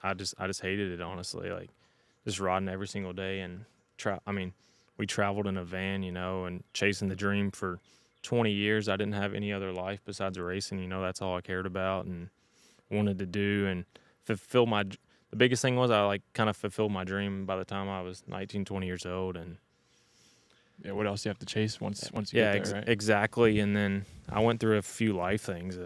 I just hated it, honestly. Like, just riding every single day and we traveled in a van, and chasing the dream for 20 years. I didn't have any other life besides racing. That's all I cared about and wanted to do and fulfill my. The biggest thing was I like kind of fulfilled my dream by the time I was 19, 20 years old, and Yeah, what else do you have to chase once you yeah, get there, right? exactly. And then I went through a few life things.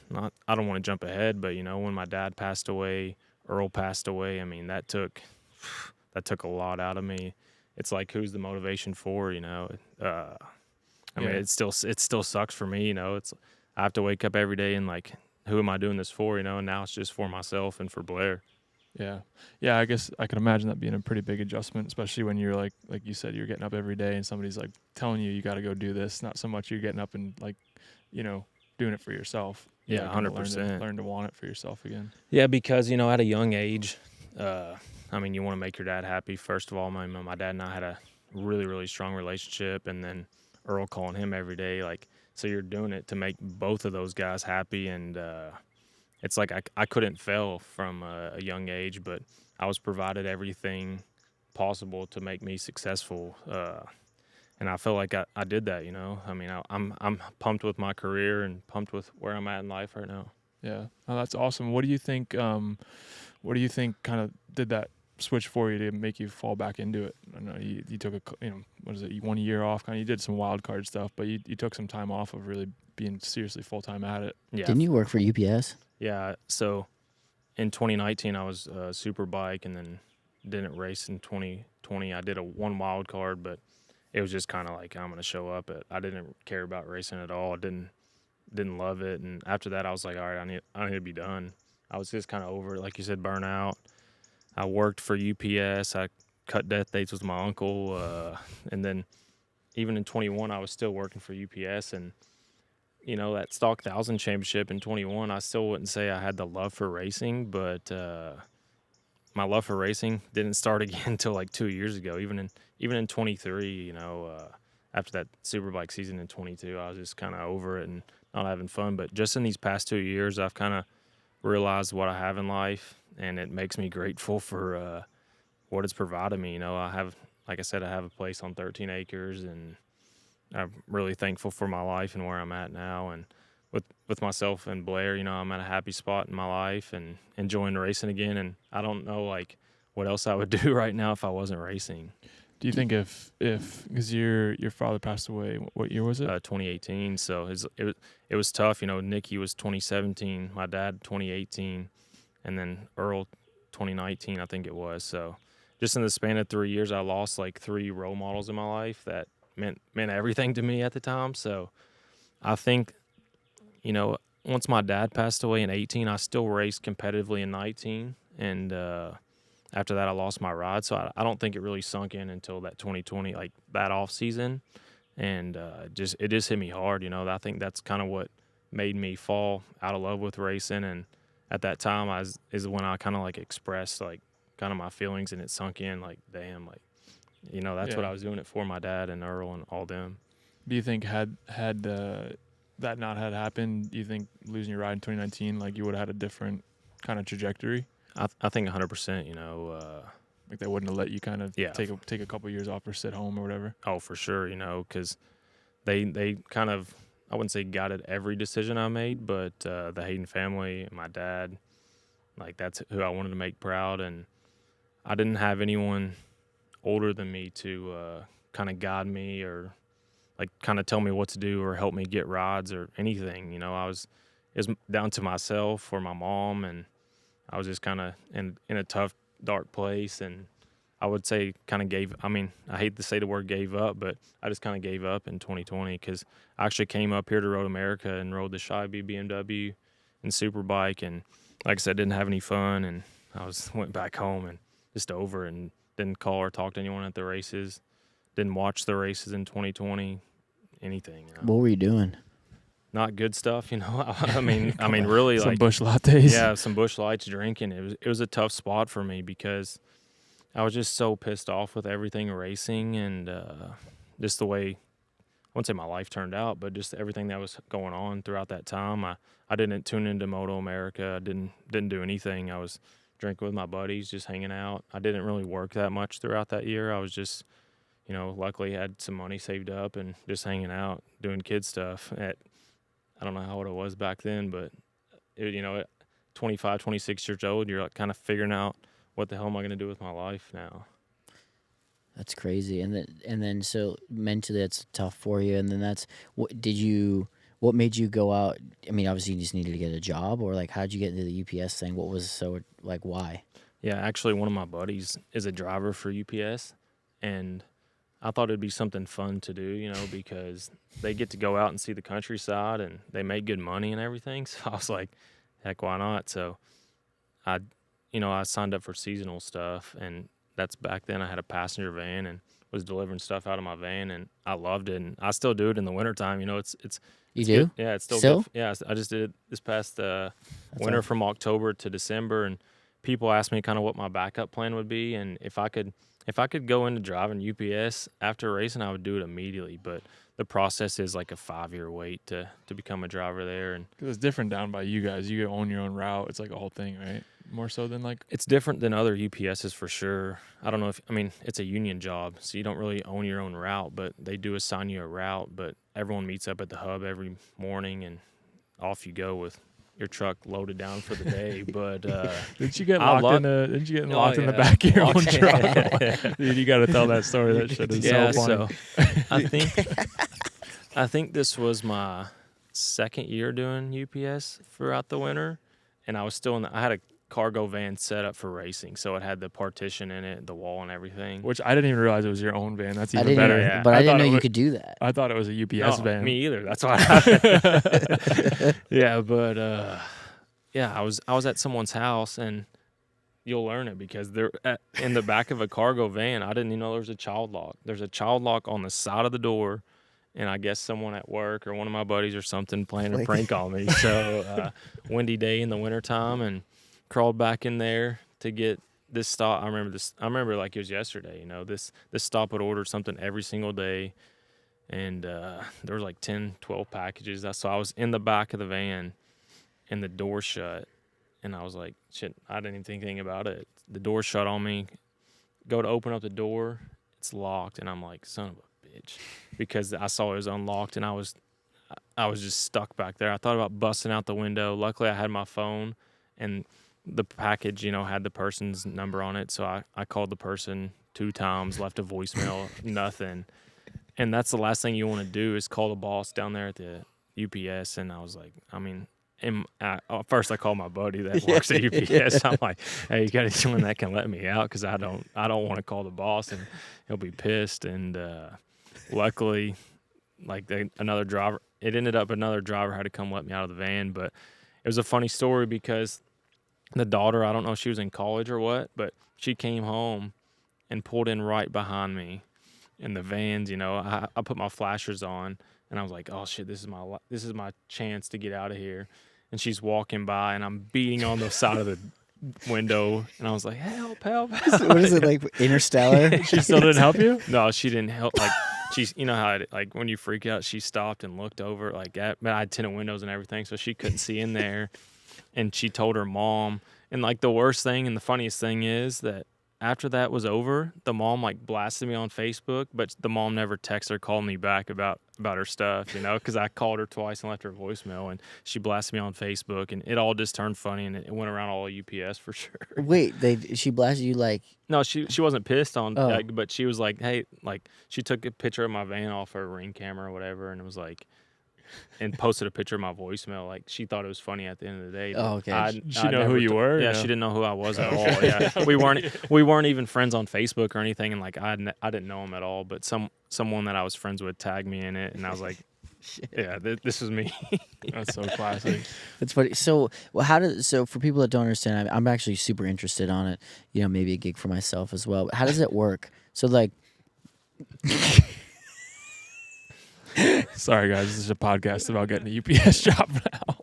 Not I don't want to jump ahead, but when my dad passed away, Earl passed away. I mean, that took a lot out of me. It's like, who's the motivation for? I mean, Yeah. it still sucks for me. It's I have to wake up every day and like, who am I doing this for? And now it's just for myself and for Blair. Yeah. Yeah, I guess I can imagine that being a pretty big adjustment, especially when you're like you said, you're getting up every day and somebody's like telling you got to go do this. Not so much you're getting up and like, doing it for yourself. You Yeah, gotta kind of 100%. learn to want it for yourself again. Yeah, because at a young age, I mean, you want to make your dad happy. First of all, my dad and I had a really, really strong relationship, and then Earl calling him every day, like, so you're doing it to make both of those guys happy, and it's like I couldn't fail from a young age, but I was provided everything possible to make me successful, and I feel like I did that. I mean, I'm pumped with my career and pumped with where I'm at in life right now. Yeah. Oh, that's awesome. What do you think kind of did that switch for you to make you fall back into it? I know you took what is it? You 1 year off, kind of. You did some wild card stuff, but you took some time off of really being seriously full time at it. Yeah. Didn't you work for UPS? Yeah. So in 2019, I was Superbike, and then didn't race in 2020. I did one wild card, but it was just kind of like, I'm going to show up. I didn't care about racing at all. I didn't love it. And after that, I was like, all right, I need to be done. I was just kind of over it, like you said, burnout. I worked for UPS. I cut death dates with my uncle, and then even in 21, I was still working for UPS. And that Stock 1000 championship in 21, I still wouldn't say I had the love for racing, but my love for racing didn't start again until like 2 years ago. Even in 23, after that Superbike season in 22, I was just kind of over it and not having fun. But just in these past 2 years, I've kind of realized what I have in life, and it makes me grateful for what it's provided me. I have, like I said, I have a place on 13 acres, and I'm really thankful for my life and where I'm at now. And with myself and Blair, I'm at a happy spot in my life and enjoying racing again. And I don't know like what else I would do right now if I wasn't racing. Do you think if because your father passed away, what year was it? 2018. So it was tough. Nikki was 2017, my dad 2018, and then Earl 2019, I think it was. So just in the span of 3 years, I lost like 3 role models in my life that meant everything to me at the time. So I think, once my dad passed away in 18, I still raced competitively in 19, and after that, I lost my ride. So I don't think it really sunk in until that 2020, like that off season, and it just hit me hard. I think that's kind of what made me fall out of love with racing, and at that time, is when I kind of like expressed like kind of my feelings, and it sunk in like, damn, like that's what I was doing it for, my dad and Earl and all them. Do you think had that not had happened, do you think losing your ride in 2019, like you would have had a different kind of trajectory? I think 100%. Like they wouldn't have let you kind of Yeah. take a couple years off or sit home or whatever. Oh, for sure. Because they kind of, I wouldn't say guided every decision I made, but the Hayden family, my dad, like that's who I wanted to make proud, and I didn't have anyone older than me to kind of guide me or like kind of tell me what to do or help me get rides or anything. It was down to myself or my mom, and I was just kind of in a tough, dark place, and I would say kind of I hate to say the word gave up, but I just kind of gave up in 2020 because I actually came up here to Road America and rode the Shy B BMW and Superbike, and like I said, didn't have any fun, and went back home and just over it and didn't call or talk to anyone at the races, didn't watch the races in 2020, anything. What were you doing? Not good stuff, I mean, really, Some like Busch lattes. yeah, some Busch Lights, drinking. It was a tough spot for me because I was just so pissed off with everything racing and just the way, I wouldn't say my life turned out, but just everything that was going on throughout that time. I didn't tune into Moto America. I didn't do anything. I was drinking with my buddies, just hanging out. I didn't really work that much throughout that year. I was just, luckily had some money saved up and just hanging out, doing kid stuff. I don't know how old I was back then, but, at 25, 26 years old, you're like kind of figuring out what the hell am I going to do with my life now. That's crazy. And then so mentally that's tough for you. And then what made you go out? I mean, obviously you just needed to get a job, or like how'd you get into the UPS thing? What was so like why? Yeah, actually one of my buddies is a driver for UPS, and I thought it'd be something fun to do, because they get to go out and see the countryside and they make good money and everything. So I was like, heck, why not? So I signed up for seasonal stuff, and that's back then. I had a passenger van and was delivering stuff out of my van, and I loved it. And I still do it in the wintertime. It's You do? good. Yeah, it's still Still? good. Yeah, I just did it this past winter awesome. from October to December, and people asked me kind of what my backup plan would be, and if I could go into driving UPS after racing, I would do it immediately. But the process is like a 5-year wait to become a driver there, and Because it's different down by you guys. You own your own route. It's like a whole thing, right? More so than like. it's different than other UPSs for sure. I don't know it's a union job, so you don't really own your own route, but they do assign you a route. But everyone meets up at the hub every morning, and off you go with your truck loaded down for the day. But Didn't you get locked in the back of your own truck? Dude, you got to tell that story. That shit is so funny. So I think this was my second year doing UPS throughout the winter, and I was still I had a cargo van set up for racing, so it had the partition in it, the wall and everything. Which I didn't even realize it was your own van. That's I even didn't better. Yeah. But I didn't know thought you could do that. I thought it was a UPS van. Me either. That's why. Yeah, but I was at someone's house, and you'll learn it because they're in the back of a cargo van. I didn't even know there was a child lock. There's a child lock on the side of the door, and I guess someone at work or one of my buddies or something playing a prank on me. So windy day in the wintertime, and crawled back in there to get this stop. I remember like it was yesterday. This stop would order something every single day, and there was like 10, 12 packages. So I was in the back of the van, and the door shut, and I was like, shit, I didn't even think anything about it. The door shut on me. Go to open up the door, it's locked, and I'm like, son of a bitch, because I saw it was unlocked, and I was just stuck back there. I thought about busting out the window. Luckily, I had my phone, and the package, had the person's number on it. So I called the person 2 times, left a voicemail, nothing. And that's the last thing you want to do is call the boss down there at the UPS. And I was like, first I called my buddy that works at UPS. I'm like, hey, you got anyone that can let me out? Because I don't want to call the boss and he'll be pissed. And luckily, like another driver had to come let me out of the van. But it was a funny story because the daughter, I don't know if she was in college or what, but she came home and pulled in right behind me in the vans. I put my flashers on, and I was like, oh shit, this is my chance to get out of here. And she's walking by, and I'm beating on the side of the window, and I was like, help. What is it, like Interstellar? She still didn't help you? No, she didn't help. Like, she's, how like when you freak out, she stopped and looked over like that. But I had tinted windows and everything, so she couldn't see in there. And she told her mom. And like the worst thing and the funniest thing is that after that was over, the mom like blasted me on Facebook, but the mom never texted or called me back about her stuff, because I called her twice and left her a voicemail, and she blasted me on Facebook, and it all just turned funny, and it went around all of UPS for sure. Wait, she blasted you like? No, she wasn't pissed on, Oh. but she was like, hey, like she took a picture of my van off her Ring camera or whatever, and it was like, and posted a picture of my voicemail. Like she thought it was funny at the end of the day. Oh, okay. She know who you were? Yeah, she didn't know who I was at all. Yeah, we weren't even friends on Facebook or anything. And like I didn't know him at all. But someone that I was friends with tagged me in it, and I was like, yeah, this is me. That's so classic. That's funny. So, so for people that don't understand, I'm actually super interested on it. Maybe a gig for myself as well. But how does it work? So like. Sorry, guys. This is a podcast about getting a UPS job now.